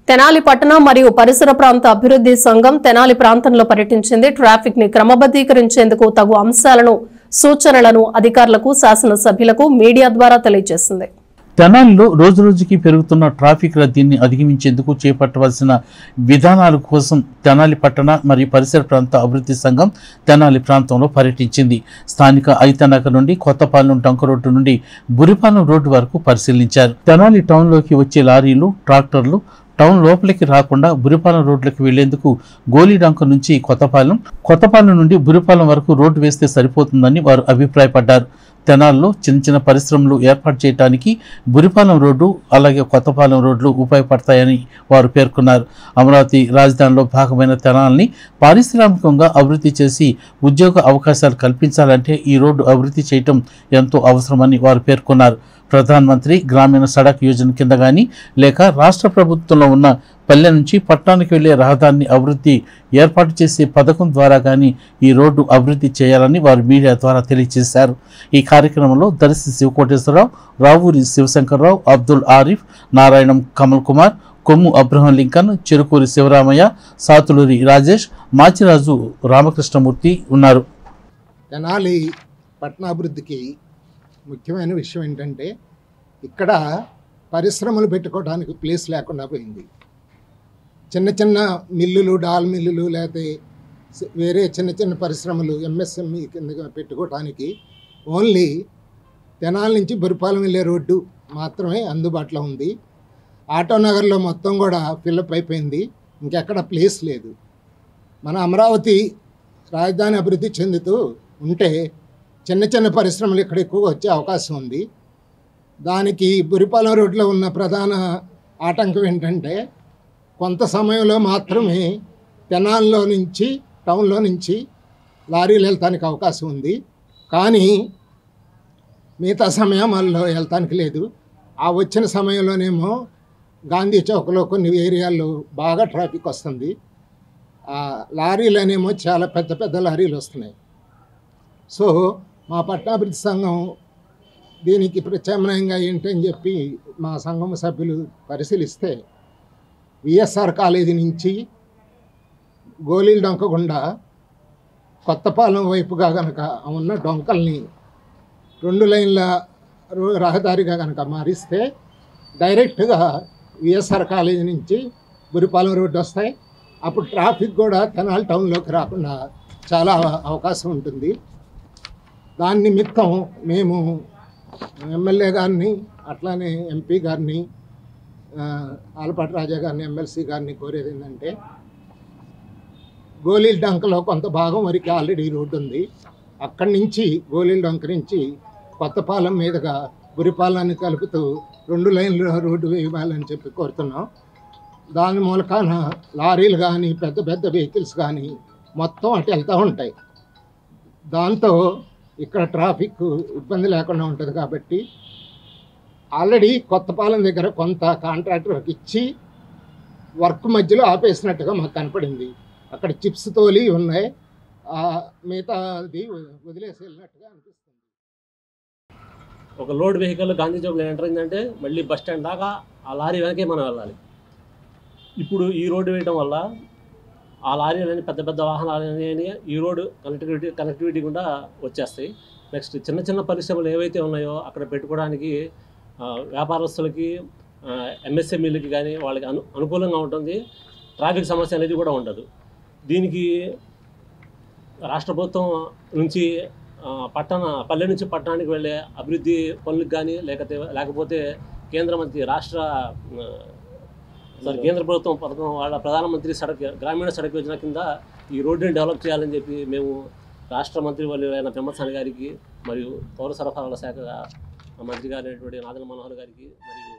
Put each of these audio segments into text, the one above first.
తెనాలి పట్టణ మరియు పరిసర ప్రాంత అభివృద్ధి సంఘం తెనాలి ప్రాంతంలో పర్యటించింది. ట్రాఫిక్ ని క్రమబద్ధీకరించేందుకు తగు అంశాలను, సూచనలను అధికారులకు, శాసనసభ్యులకు మీడియా ద్వారా తెలియజేసింది. తెనాలిలో రోజురోజుకి పెరుగుతున్న ట్రాఫిక్ రద్దీని అధిగమించేందుకు చేపట్టవలసిన విధానాల కోసం తెనాలి పట్టణ మరియు పరిసర ప్రాంత అభివృద్ధి సంఘం తెనాలి ప్రాంతంలో పర్యటించింది. స్థానిక ఐతనగర్ నుండి కొత్తపాలెం టంక రోడ్డు నుండి బురిపాలెం రోడ్డు వరకు పరిశీలించారు. తెనాలి టౌన్లోకి వచ్చే లారీలు, ట్రాక్టర్లు టౌన్ లోపలికి రాకుండా బురిపాలెం రోడ్లకు వెళ్లేందుకు గోలీడంక నుంచి కొత్తపాలెం నుండి బురిపాలెం వరకు రోడ్డు వేస్తే సరిపోతుందని వారు అభిప్రాయపడ్డారు. తెనాల్లో చిన్న చిన్న పరిశ్రమలు ఏర్పాటు చేయడానికి బురిపాలెం రోడ్డు అలాగే కొత్తపాలెం రోడ్లు ఉపయోగపడతాయని వారు పేర్కొన్నారు. అమరావతి రాజధానిలో భాగమైన తెనాల్ని పారిశ్రామికంగా అభివృద్ధి చేసి ఉద్యోగ అవకాశాలు కల్పించాలంటే ఈ రోడ్డు అభివృద్ధి చేయటం ఎంతో అవసరమని వారు పేర్కొన్నారు. ప్రధానమంత్రి గ్రామీణ సడక్ యోజన కింద కానీ లేక రాష్ట్ర ప్రభుత్వంలో ఉన్న పల్లె నుంచి పట్టణానికి వెళ్లే రహదారిని అభివృద్ధి ఏర్పాటు చేసే పథకం ద్వారా కానీ ఈ రోడ్డు అభివృద్ధి చేయాలని వారు మీడియా ద్వారా తెలియజేశారు. ఈ కార్యక్రమంలో దర్శి శివకోటేశ్వరరావు, రావూరి శివశంకర్రావు, అబ్దుల్ ఆరిఫ్, నారాయణం కమల్ కుమార్, కొమ్ము అబ్రహం లింకన్, చెరుకూరి శివరామయ్య, సాతులూరి రాజేష్, మాచిరాజు రామకృష్ణమూర్తి ఉన్నారు. తెనాలి పట్టణాభివృద్ధికి ముఖ్యమైన విషయం ఏంటంటే ఇక్కడ పరిశ్రమలు పెట్టుకోవడానికి ప్లేస్ లేకుండా పోయింది. చిన్న చిన్న మిల్లులు, డాల్ మిల్లులు, లేకపోతే వేరే చిన్న చిన్న పరిశ్రమలు ఎంఎస్ఎంఈ కింద పెట్టుకోవడానికి ఓన్లీ తెనాలి నుంచి బురిపాలెం వెళ్ళే రోడ్డు మాత్రమే అందుబాటులో ఉంది. ఆటోనగర్లో మొత్తం కూడా ఫిల్అప్ అయిపోయింది, ఇంకెక్కడ ప్లేస్ లేదు. మన అమరావతి రాజధాని అభివృద్ధి చెందుతూ ఉంటే చిన్న చిన్న పరిశ్రమలు ఇక్కడ ఎక్కువ వచ్చే అవకాశం ఉంది. దానికి బురిపాలెం రోడ్లో ఉన్న ప్రధాన ఆటంకం ఏంటంటే కొంత సమయంలో మాత్రమే తెనాల్లో నుంచి టౌన్లో నుంచి లారీలు వెళ్తానికి అవకాశం ఉంది, కానీ మిగతా సమయాల్లో వెళ్తానికి లేదు. ఆ వచ్చిన సమయంలోనేమో గాంధీ చౌక్లో కొన్ని ఏరియాల్లో బాగా ట్రాఫిక్ వస్తుంది. లారీలు అనేమో చాలా పెద్ద పెద్ద లారీలు వస్తున్నాయి. సో మా పట్టణాభివృద్ధి సంఘం దీనికి ప్రత్యామ్నాయంగా ఏంటని చెప్పి మా సంఘం సభ్యులు పరిశీలిస్తే విఎస్ఆర్ కాలేజీ నుంచి గోలీల డొంక గుండా కొత్తపాలెం వైపుగా కనుక ఉన్న డొంకల్ని 2 లైన్ల రహదారిగా కనుక మారిస్తే డైరెక్ట్గా విఎస్ఆర్ కాలేజీ నుంచి బురిపాలెం రోడ్డు వస్తాయి. అప్పుడు ట్రాఫిక్ కూడా తెనాలి టౌన్లోకి రాకుండా చాలా అవకాశం ఉంటుంది. దాని నిమిత్తం మేము ఎమ్మెల్యే గారిని, అట్లానే ఎంపీ గారిని, ఆలపాటి రాజా గారిని, ఎమ్మెల్సీ గారిని కోరేది ఏంటంటే గోలీల డంకలో కొంత భాగం వరకు ఆల్రెడీ రోడ్డు ఉంది. అక్కడి నుంచి గోలీల డంక నుంచి కొత్తపాలెం మీదుగా బురిపాలెన్ని కలుపుతూ 2 లైన్ల రోడ్డు వేయాలని చెప్పి కోరుతున్నాం. దాని మూలకాన లారీలు కానీ పెద్ద పెద్ద వెహికల్స్ కానీ మొత్తం అటు వెళ్తూ ఉంటాయి. దాంతో ఇక్కడ ట్రాఫిక్ ఇబ్బంది లేకుండా ఉంటుంది. కాబట్టి ఆల్రెడీ కొత్తపాలెం దగ్గర కొంత కాంట్రాక్టర్కి ఇచ్చి వర్క్ మధ్యలో ఆపేసినట్టుగా మాకు కనపడింది. అక్కడ చిప్స్ తోలి ఉన్నాయి, మిగతాది వదిలేసి వెళ్ళినట్టుగా అనిపిస్తుంది. ఒక లోడ్ వెహికల్ గాంధీ చౌక్లో ఎంటర్ అయిందంటే మళ్ళీ బస్ స్టాండ్ దాకా ఆ లారీ వెనకే మనం వెళ్ళాలి. ఇప్పుడు ఈ రోడ్డు వేయడం వల్ల ఆ లారీలని పెద్ద పెద్ద వాహనాలని ఈ రోడ్డు కనెక్టివిటీ కూడా వచ్చేస్తాయి. నెక్స్ట్ చిన్న చిన్న పరిశ్రమలు ఏవైతే ఉన్నాయో అక్కడ పెట్టుకోవడానికి వ్యాపారస్తులకి, ఎంఎస్ఎంఈలకి కానీ వాళ్ళకి అనుకూలంగా ఉంటుంది. ట్రాఫిక్ సమస్య అనేది కూడా ఉండదు. దీనికి రాష్ట్ర ప్రభుత్వం నుంచి పల్లె నుంచి పట్టణానికి వెళ్ళే అభివృద్ధి పనులకు కానీ లేకపోతే కేంద్ర ప్రభుత్వం పథకం వాళ్ళ ప్రధానమంత్రి గ్రామీణ సడక్ యోజన కింద ఈ రోడ్డుని డెవలప్ చేయాలని చెప్పి మేము రాష్ట్ర మంత్రి అయిన పెమ్మసాని గారికి మరియు పౌర సరఫరాల శాఖ మంత్రి గారైనటువంటి నాదెండ్ల మనోహర్ గారికి మరియు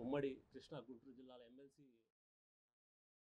ఉమ్మడి కృష్ణా గుంటూరు జిల్లాల